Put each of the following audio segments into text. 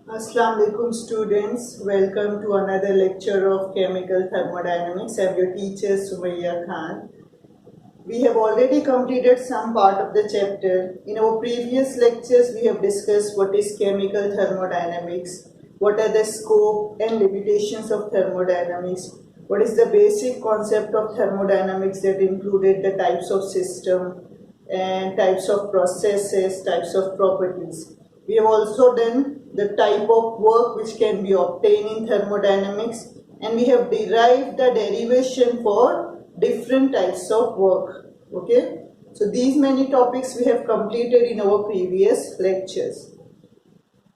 Assalamu alaikum students, welcome to another lecture of chemical thermodynamics. I'm your teacher Sumaya Khan. We have already completed some part of the chapter. In our previous lectures we have discussed what is chemical thermodynamics, what are the scope and limitations of thermodynamics, what is the basic concept of thermodynamics that included the types of system and types of processes, types of properties. We have also done the type of work which can be obtained in thermodynamics, and we have derived the derivation for different types of work. Okay, so these many topics we have completed in our previous lectures.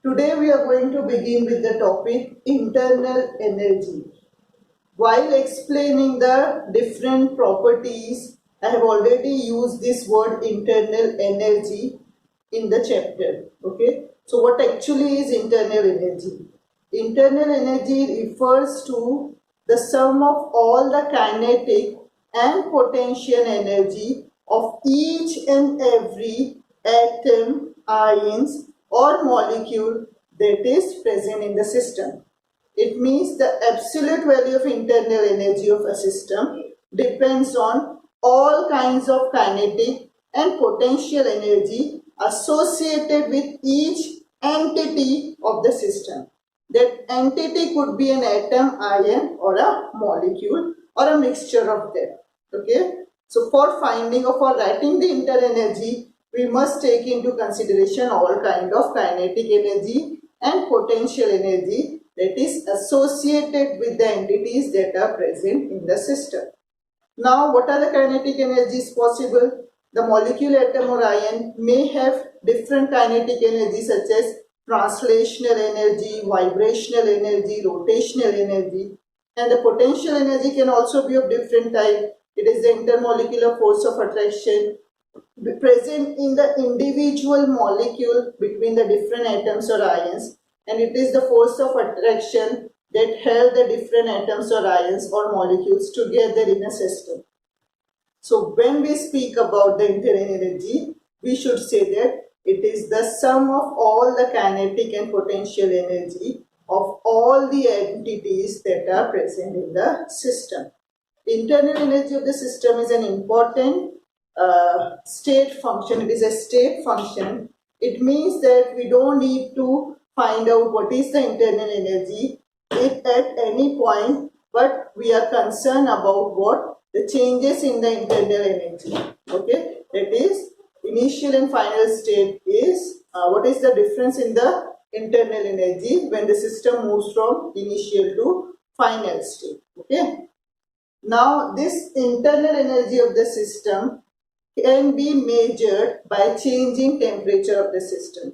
Today we are going to begin with the topic internal energy. While explaining the different properties, I have already used this word internal energy in the chapter. Okay, so what actually is internal energy? Internal energy refers to the sum of all the kinetic and potential energy of each and every atom, ions or molecule that is present in the system. It means the absolute value of internal energy of a system depends on all kinds of kinetic and potential energy associated with each entity of the system. That entity could be an atom, ion or a molecule or a mixture of them. Okay. So for finding or for writing the internal energy, we must take into consideration all kind of kinetic energy and potential energy that is associated with the entities that are present in the system. Now, what are the kinetic energies possible? The molecule, atom or ion may have different kinetic energy such as translational energy, vibrational energy, rotational energy, and the potential energy can also be of different type. It is the intermolecular force of attraction present in the individual molecule between the different atoms or ions, and it is the force of attraction that held the different atoms or ions or molecules together in a system. So when we speak about the internal energy, we should say that it is the sum of all the kinetic and potential energy of all the entities that are present in the system. Internal energy of the system is an important state function. It is a state function. It means that we don't need to find out what is the internal energy at any point, but we are concerned about what the changes in the internal energy. Okay, that is initial and final state is what is the difference in the internal energy when the system moves from initial to final state. Okay. Now, this internal energy of the system can be measured by changing temperature of the system.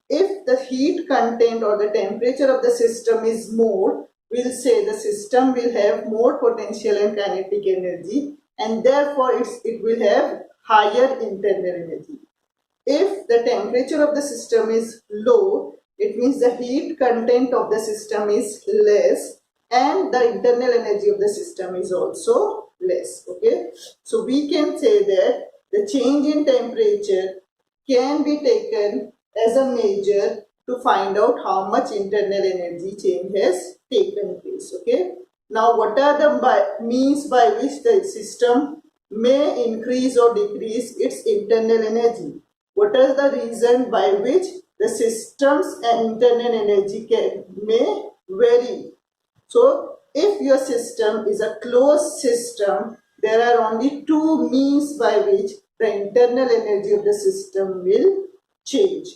If the heat content or the temperature of the system is more, we'll say the system will have more potential and kinetic energy, and therefore it will have higher internal energy. If the temperature of the system is low, it means the heat content of the system is less and the internal energy of the system is also less. Okay, so we can say that the change in temperature can be taken as a measure to find out how much internal energy change has taken place. Okay, now what are the means by which the system may increase or decrease its internal energy? What is the reason by which the system's internal energy may vary? So, if your system is a closed system, there are only two means by which the internal energy of the system will change.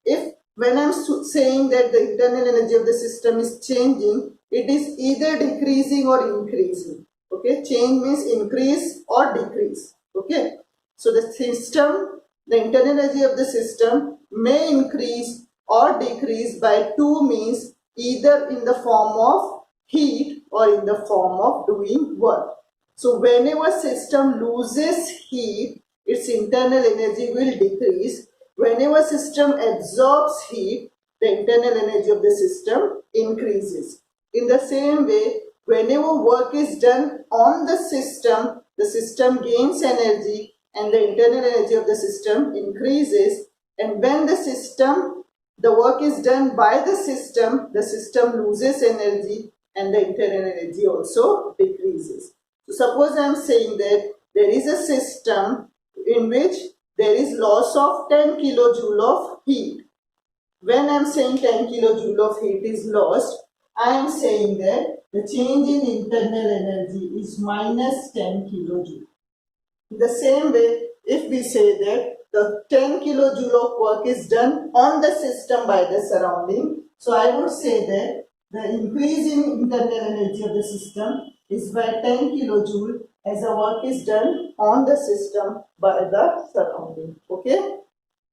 If when I'm saying that the internal energy of the system is changing, it is either decreasing or increasing. Okay, change means increase or decrease. Okay, so the internal energy of the system may increase or decrease by two means, either in the form of heat or in the form of doing work. So whenever system loses heat, its internal energy will decrease. Whenever system absorbs heat, the internal energy of the system increases. In the same way, whenever work is done on the system gains energy and the internal energy of the system increases. And when the system the work is done by the system loses energy and the internal energy also decreases. So suppose I am saying that there is a system in which there is loss of 10 kilojoule of heat. When I am saying 10 kilojoule of heat is lost, I am saying that the change in internal energy is minus 10 kilojoule. In the same way, if we say that the 10 kilojoule of work is done on the system by the surrounding, so I would say that the increase in internal energy of the system is by 10 kilojoule as the work is done on the system by the surrounding. Okay?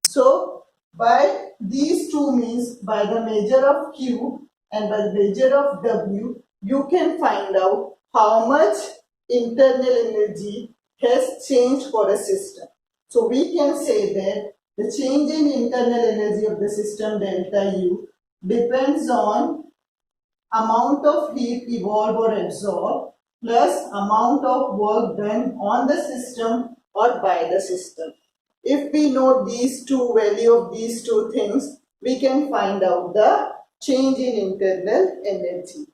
So, by these two means, by the measure of Q and by the measure of W, you can find out how much internal energy has changed for a system. So we can say that the change in internal energy of the system delta U depends on amount of heat evolved or absorbed plus amount of work done on the system or by the system. If we know these two value of these two things, we can find out the change in internal energy.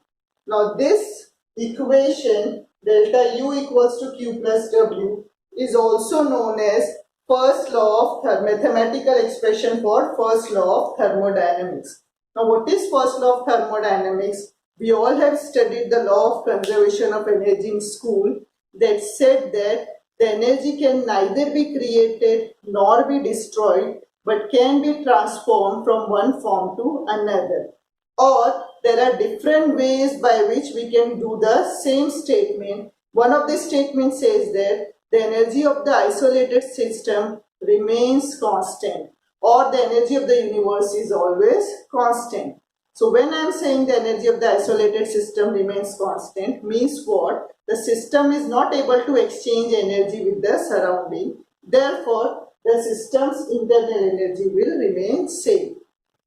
Now this equation delta U equals to Q plus W is also known as first law of mathematical expression for first law of thermodynamics. Now what is first law of thermodynamics? We all have studied the law of conservation of energy in school that said that the energy can neither be created nor be destroyed but can be transformed from one form to another. Or there are different ways by which we can do the same statement. One of the statements says that the energy of the isolated system remains constant or the energy of the universe is always constant. So when I am saying the energy of the isolated system remains constant means what? The system is not able to exchange energy with the surrounding. Therefore, the system's internal energy will remain same.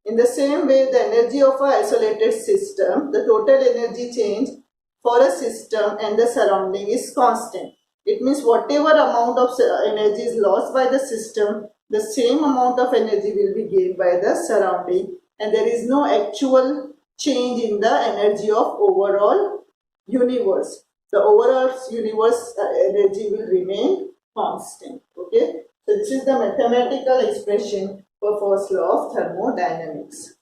In the same way, the energy of an isolated system, the total energy change for a system and the surrounding is constant. It means whatever amount of energy is lost by the system, the same amount of energy will be gained by the surrounding, and there is no actual change in the energy of overall universe. The overall universe energy will remain constant. Okay, so this is the mathematical expression for first law of thermodynamics.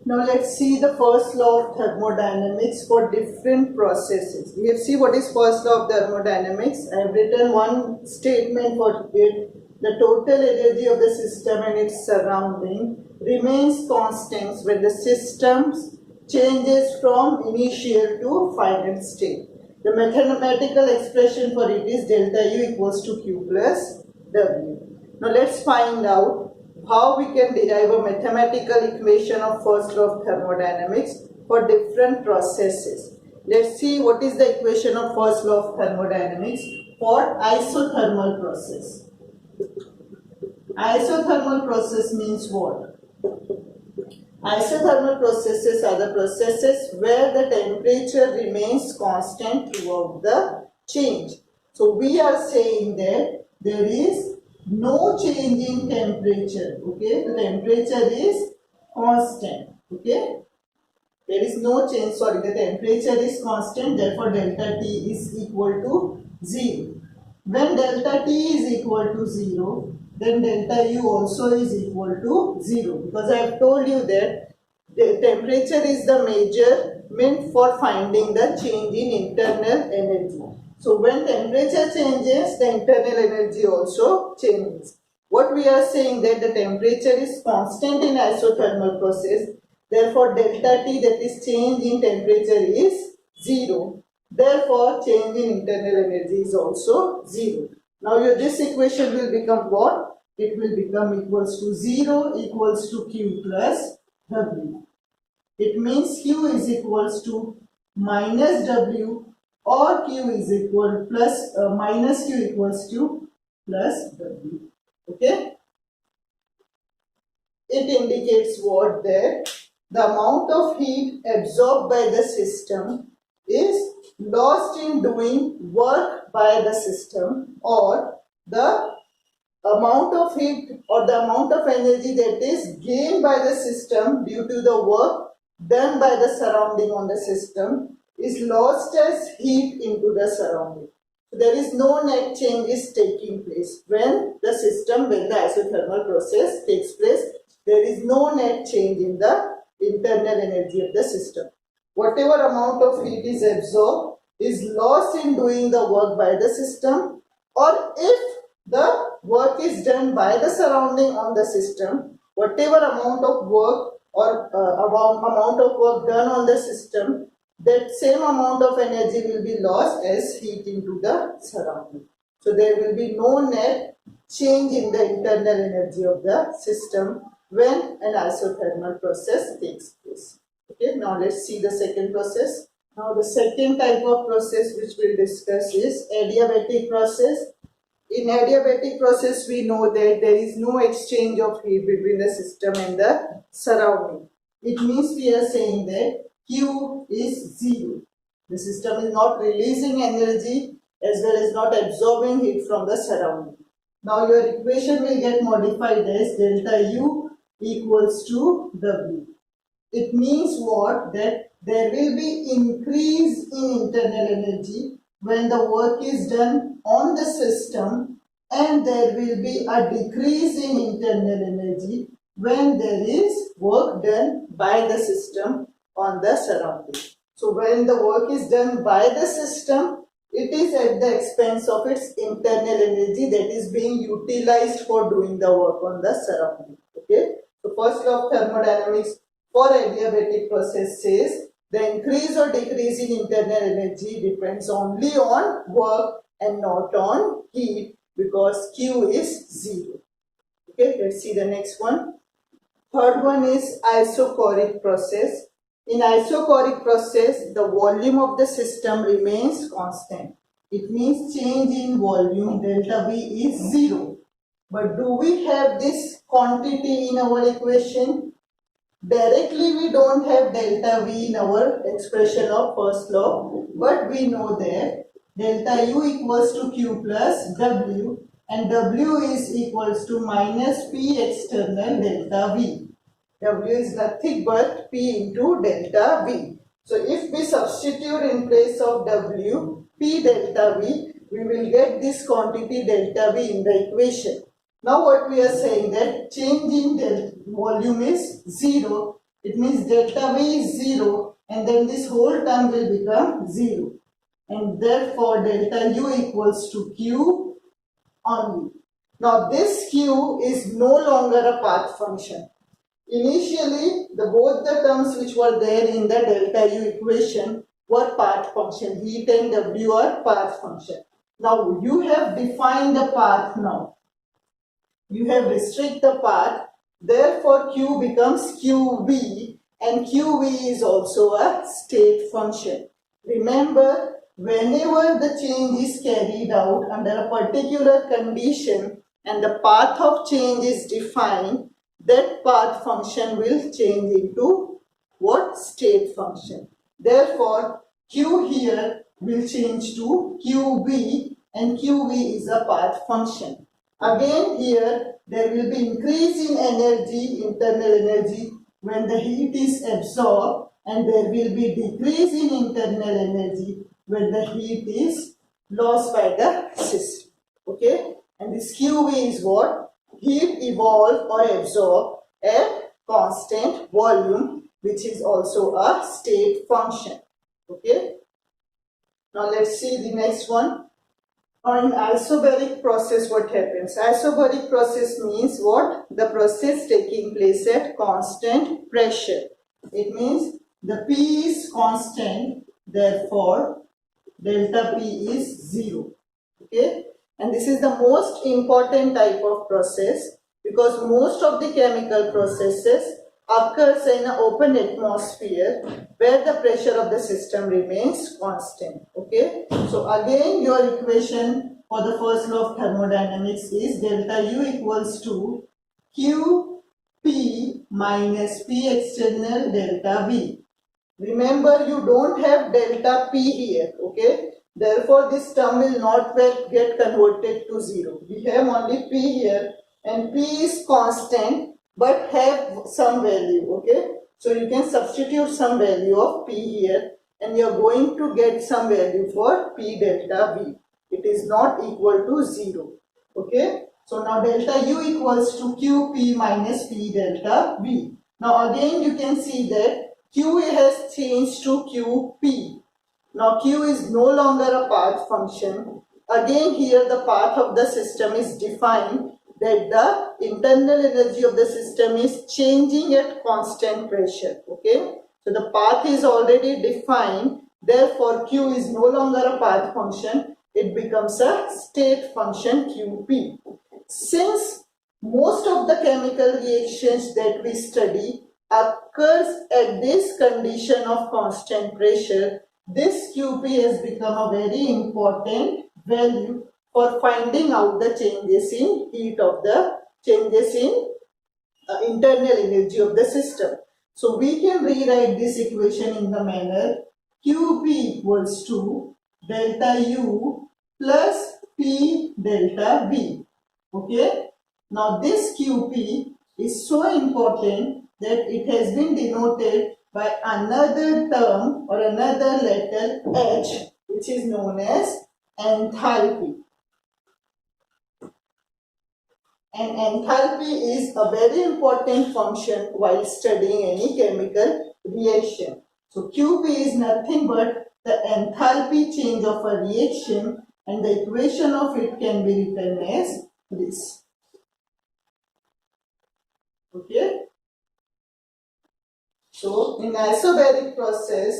Now let's see the first law of thermodynamics for different processes. We have seen what is first law of thermodynamics. I have written one statement for it. The total energy of the system and its surrounding remains constant when the system changes from initial to final state. The mathematical expression for it is delta U equals to Q plus W. Now let's find out how we can derive a mathematical equation of first law of thermodynamics for different processes. Let's see what is the equation of first law of thermodynamics for isothermal process. Isothermal process means what? Isothermal processes are the processes where the temperature remains constant throughout the change. So we are saying that there is no change in temperature. Okay, the temperature is constant. Okay, there is no change. Sorry, the temperature is constant. Therefore, delta T is equal to 0. When delta T is equal to 0, then delta U also is equal to 0, because I have told you that the temperature is the measurement for finding the change in internal energy. So when temperature changes, the internal energy also changes. What we are saying that the temperature is constant in isothermal process, therefore delta T, that is change in temperature, is 0. Therefore change in internal energy is also 0. Now this equation will become what? It will become equals to 0 equals to Q plus W. It means Q is equals to minus W or Q is equal plus minus Q equals to plus W. Okay? It indicates what? That the amount of heat absorbed by the system is lost in doing work by the system, or the amount of heat or the amount of energy that is gained by the system due to the work done by the surrounding on the system is lost as heat into the surrounding. So there is no net change is taking place when the isothermal process takes place. There is no net change in the internal energy of the system. Whatever amount of heat is absorbed is lost in doing the work by the system, or if the work is done by the surrounding on the system, whatever amount of work or amount of work done on the system, that same amount of energy will be lost as heat into the surrounding. So there will be no net change in the internal energy of the system when an isothermal process takes place. Okay, now let's see the second process. Now the second type of process which we'll discuss is adiabatic process. In adiabatic process, we know that there is no exchange of heat between the system and the surrounding. It means we are saying that Q is zero. The system is not releasing energy as well as not absorbing heat from the surrounding. Now your equation will get modified as delta U equals to W. It means what? That there will be increase in internal energy when the work is done on the system, and there will be a decrease in internal energy when there is work done by the system on the surrounding. So when the work is done by the system, it is at the expense of its internal energy that is being utilized for doing the work on the surrounding. Okay. So first law of thermodynamics for adiabatic process says the increase or decrease in internal energy depends only on work and not on heat, because Q is zero. Okay, let's see the next one. Third one is isochoric process. In isochoric process, the volume of the system remains constant. It means change in volume delta V is zero. But do we have this quantity in our equation? Directly we don't have delta V in our expression of first law, but we know that delta U equals to Q plus W, and W is equals to minus P external delta V. W is nothing but P into delta V. So if we substitute in place of W, P delta V, we will get this quantity delta V in the equation. Now what we are saying that change in volume is zero. It means delta V is zero, and then this whole term will become zero. And therefore delta U equals to Q only. Now this Q is no longer a path function. Initially, both the terms which were there in the delta U equation were path function. Heat and W are path function. Now you have defined the path now. You have restricted the path, therefore Q becomes QV, and QV is also a state function. Remember, whenever the change is carried out under a particular condition and the path of change is defined, that path function will change into what? State function. Therefore, Q here will change to QV, and QV is a path function. Again here there will be increase in energy, internal energy, when the heat is absorbed, and there will be decrease in internal energy when the heat is lost by the system. Okay, and this QV is what? Heat evolved or absorbed at constant volume, which is also a state function. Okay, now let's see the next one. Now in isobaric process, what happens? Isobaric process means what? The process taking place at constant pressure. It means the P is constant, therefore delta P is zero. Okay, and this is the most important type of process, because most of the chemical processes occurs in an open atmosphere where the pressure of the system remains constant. Okay, so again your equation for the first law of thermodynamics is delta U equals to QP minus P external delta V. Remember, you don't have delta P here. Okay, Therefore, this term will not get converted to 0. We have only P here, and P is constant but have some value, okay? So you can substitute some value of P here, and you are going to get some value for P delta V. It is not equal to 0, okay? So now delta U equals to QP minus P delta V. Now again you can see that Q has changed to QP. Now Q is no longer a path function. Again here the path of the system is defined that the internal energy of the system is changing at constant pressure. Okay. So the path is already defined. Therefore Q is no longer a path function. It becomes a state function QP. Since most of the chemical reactions that we study occurs at this condition of constant pressure, this QP has become a very important value for finding out the changes in heat of the changes in internal energy of the system. So we can rewrite this equation in the manner QP equals to delta U plus P delta V. Okay. Now this QP is so important that it has been denoted by another term or another letter H, which is known as enthalpy. And enthalpy is a very important function while studying any chemical reaction. So QP is nothing but the enthalpy change of a reaction, and the equation of it can be written as this. Okay. So in isobaric process,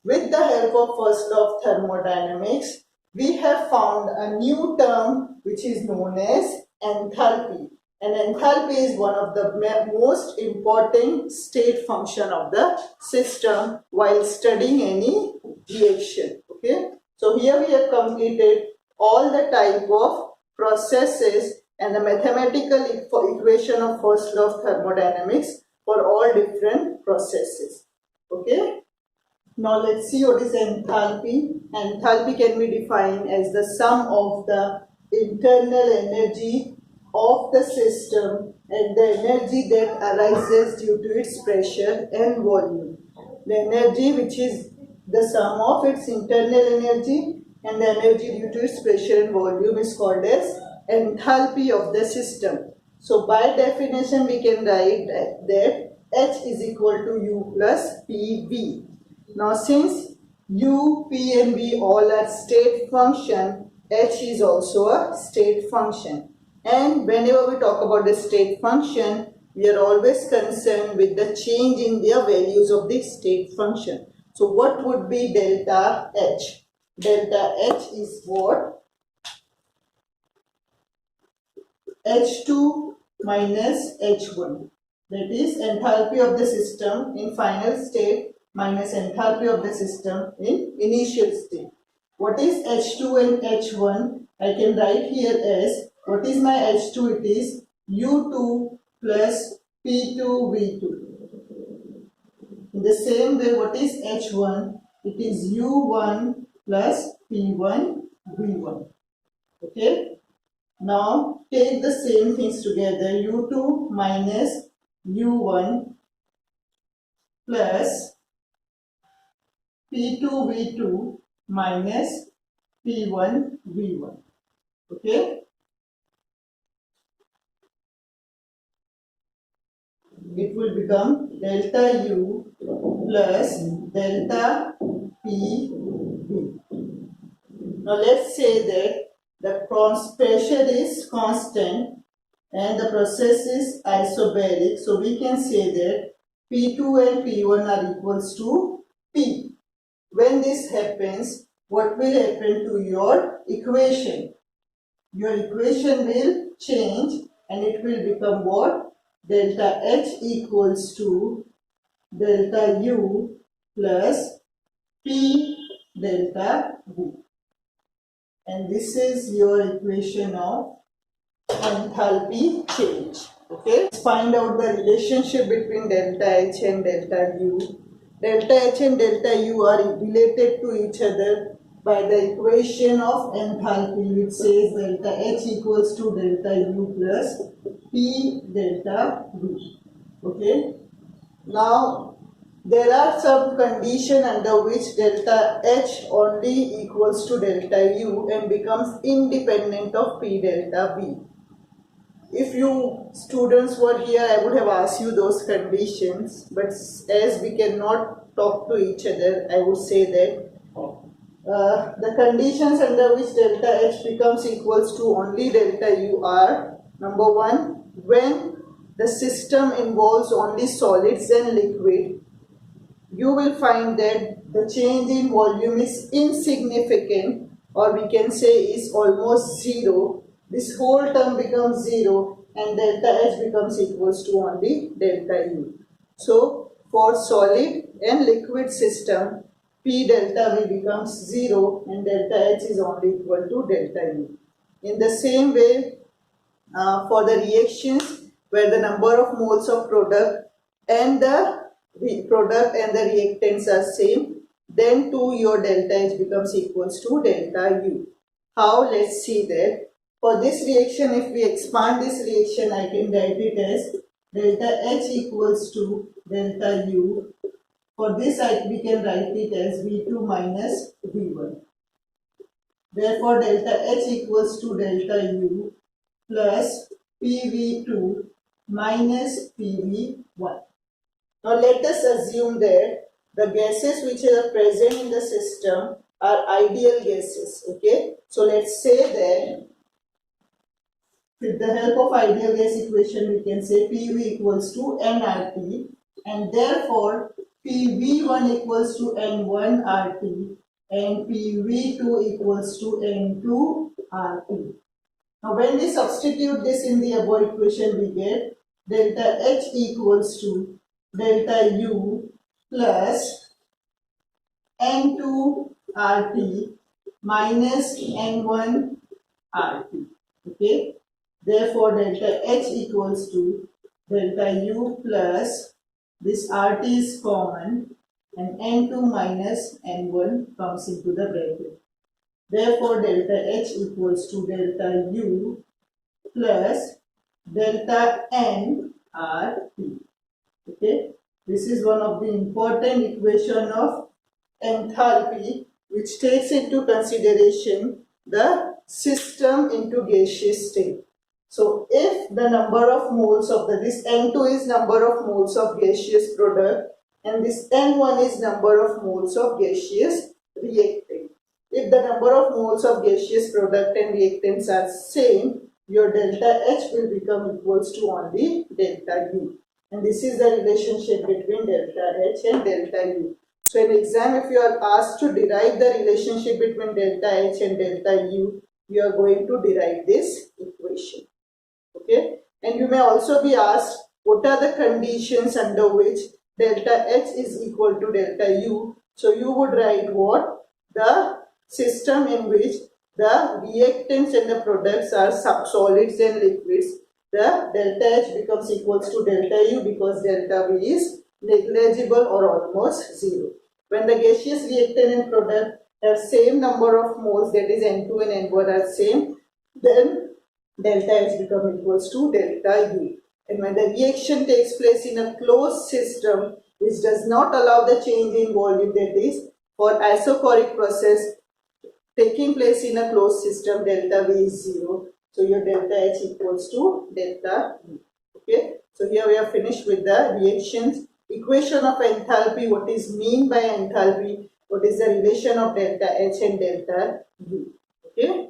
with the help of first law of thermodynamics, we have found a new term which is known as enthalpy. And enthalpy is one of the most important state function of the system while studying any reaction. Okay. So here we have completed all the type of processes and the mathematical equation of first law of thermodynamics for all different processes. Okay. Now let's see what is enthalpy. Enthalpy can be defined as the sum of the internal energy of the system and the energy that arises due to its pressure and volume. The energy which is the sum of its internal energy and the energy due to its pressure and volume is called as enthalpy of the system. So by definition we can write that H is equal to U plus PV. Now since U, P and V all are state function, H is also a state function. And whenever we talk about the state function, we are always concerned with the change in the values of the state function. So what would be delta H? Delta H is what? H2 minus H1. That is enthalpy of the system in final state minus enthalpy of the system in initial state. What is H2 and H1? I can write here as, what is my H2? It is U2 plus P2 V2. In the same way, what is H1? It is U1 plus P1 V1. Okay. Now take the same things together. U2 minus U1 plus P2 V2 minus P1 V1. Okay. It will become delta U plus delta PV. Now let's say that the pressure is constant and the process is isobaric. So we can say that P2 and P1 are equals to P. When this happens, what will happen to your equation? Your equation will change and it will become what? Delta H equals to delta U plus P delta V. And this is your equation of enthalpy change. Okay. Let's find out the relationship between delta H and delta U. Delta H and delta U are related to each other by the equation of enthalpy, which says delta H equals to delta U plus P delta V. Okay. Now, there are some conditions under which delta H only equals to delta U and becomes independent of P delta V. If you students were here, I would have asked you those conditions, but as we cannot talk to each other, I would say that the conditions under which delta H becomes equals to only delta U are: number one, when the system involves only solids and liquid, you will find that the change in volume is insignificant, or we can say is almost zero. This whole term becomes zero and delta H becomes equals to only delta U. So for solid and liquid system, P delta V becomes zero and delta H is only equal to delta U. In the same way, for the reactions where the number of moles of product and the reactants are same, then too your delta H becomes equals to delta U. How? Let's see that. For this reaction, if we expand this reaction, I can write it as delta H equals to delta U. For this, we can write it as V2 minus V1. Therefore, delta H equals to delta U plus PV2 minus PV1. Now let us assume that the gases which are present in the system are ideal gases. Okay, so let's say that with the help of ideal gas equation we can say PV equals to nRT, and therefore PV1 equals to N1 RT and PV2 equals to N2 RT. Now when we substitute this in the above equation, we get delta H equals to delta U plus N2 RT minus N1 RT. Okay. Therefore, delta H equals to delta U plus this RT is common and N2 minus N1 comes into the bracket. Therefore, delta H equals to delta U plus delta N RT. Okay, this is one of the important equation of enthalpy, which takes into consideration the system into gaseous state. So if the number of moles of this N2 is number of moles of gaseous product and this N1 is number of moles of gaseous reactant. If the number of moles of gaseous product and reactants are same, your delta H will become equals to only delta U. And this is the relationship between delta H and delta U. So in exam, if you are asked to derive the relationship between delta H and delta U, you are going to derive this equation. Okay, and you may also be asked what are the conditions under which delta H is equal to delta U. So you would write what? The system in which the reactants and the products are solids and liquids, the delta H becomes equals to delta U because delta V is negligible or almost zero. When the gaseous reactant and product have same number of moles, that is N2 and N1 are same, then delta H becomes equals to delta U. And when the reaction takes place in a closed system which does not allow the change in volume, that is for isochoric process taking place in a closed system, delta V is 0. So your delta H equals to delta U. Okay. So here we are finished with the reactions. Equation of enthalpy, what is mean by enthalpy, what is the relation of delta H and delta U. Okay.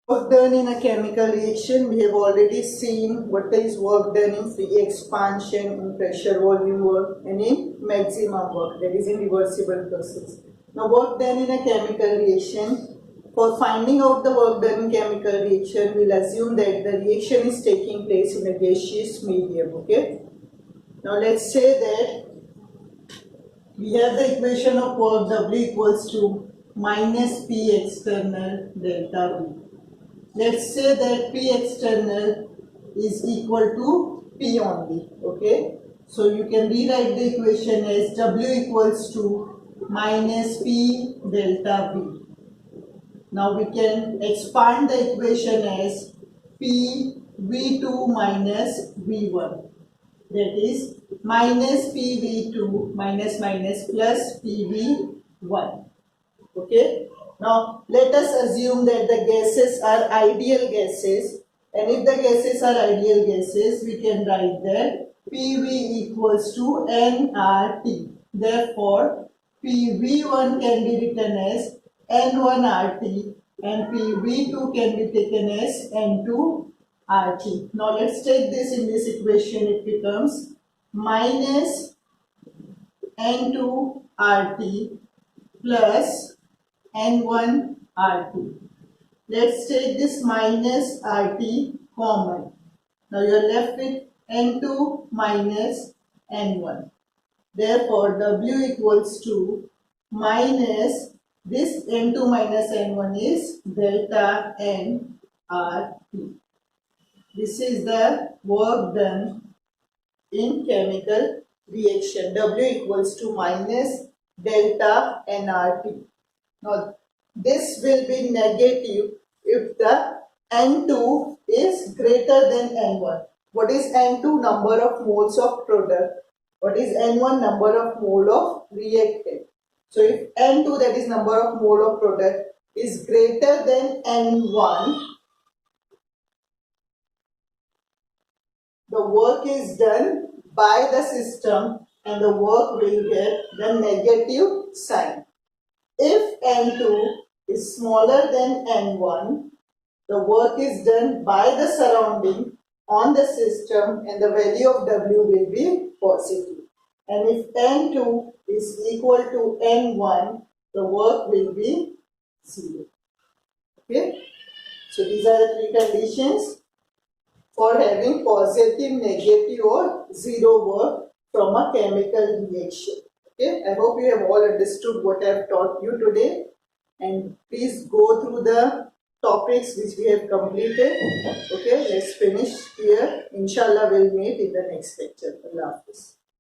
Work done in a chemical reaction, we have already seen what is work done in free expansion, in pressure volume work and in maximum work, that is in reversible process. Now work done in a chemical reaction, for finding out the work done in chemical reaction, we will assume that the reaction is taking place in a gaseous medium. Okay. Now let's say that we have the equation of work W equals to minus P external delta V. Let's say that P external is equal to P only. Okay. So you can rewrite the equation as W equals to minus P delta V. Now we can expand the equation as PV2 minus V1. That is minus PV2 minus minus plus PV1. Okay. Now let us assume that the gases are ideal gases, and if the gases are ideal gases, we can write that PV equals to nRT. Therefore, PV1 can be written as N1RT and PV2 can be taken as N2RT. Now let's take this in this equation. It becomes minus N2RT plus N1 RT. Let's take this minus RT common. Now you are left with N2 minus N1. Therefore, W equals to minus this N2 minus N1 is delta N RT. This is the work done in chemical reaction. W equals to minus delta nRT. Now this will be negative if the N2 is greater than N1. What is N2? Number of moles of product. What is N1? Number of mole of reactant. So if N2, that is number of mole of product, is greater than N1, the work is done by the system and the work will get the negative sign. If N2 is smaller than N1, the work is done by the surrounding on the system and the value of W will be positive. And if N2 is equal to N1, the work will be 0. Okay? So these are the three conditions for having positive, negative or zero work from a chemical reaction. Okay, I hope you have all understood what I have taught you today, and please go through the topics which we have completed. Okay, let's finish here. Inshallah, we'll meet in the next lecture. Allah Hafiz.